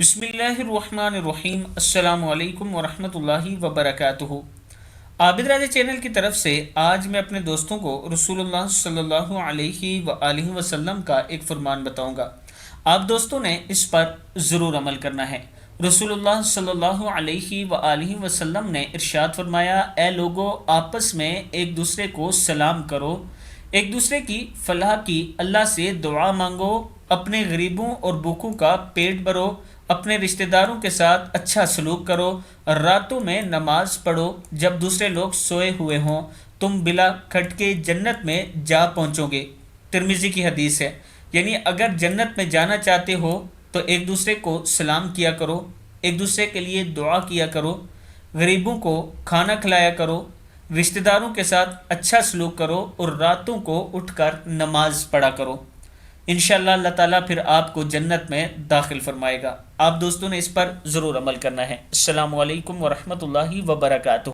بسم اللہ الرحمن الرحیم۔ السلام علیکم ورحمۃ اللہ وبرکاتہ۔ عابد راجہ چینل کی طرف سے آج میں اپنے دوستوں کو رسول اللہ صلی اللہ علیہ وآلہ وسلم کا ایک فرمان بتاؤں گا۔ آپ دوستوں نے اس پر ضرور عمل کرنا ہے۔ رسول اللہ صلی اللہ علیہ وآلہ وسلم نے ارشاد فرمایا، اے لوگو، آپس میں ایک دوسرے کو سلام کرو، ایک دوسرے کی فلاح کی اللہ سے دعا مانگو، اپنے غریبوں اور بھوکوں کا پیٹ بھرو، اپنے رشتہ داروں کے ساتھ اچھا سلوک کرو، راتوں میں نماز پڑھو جب دوسرے لوگ سوئے ہوئے ہوں، تم بلا کھٹکے جنت میں جا پہنچو گے۔ ترمذی کی حدیث ہے۔ یعنی اگر جنت میں جانا چاہتے ہو تو ایک دوسرے کو سلام کیا کرو، ایک دوسرے کے لیے دعا کیا کرو، غریبوں کو کھانا کھلایا کرو، رشتہ داروں کے ساتھ اچھا سلوک کرو اور راتوں کو اٹھ کر نماز پڑھا کرو۔ انشاءاللہ اللہ تعالیٰ پھر آپ کو جنت میں داخل فرمائے گا۔ آپ دوستوں نے اس پر ضرور عمل کرنا ہے۔ السلام علیکم ورحمۃ اللہ وبرکاتہ۔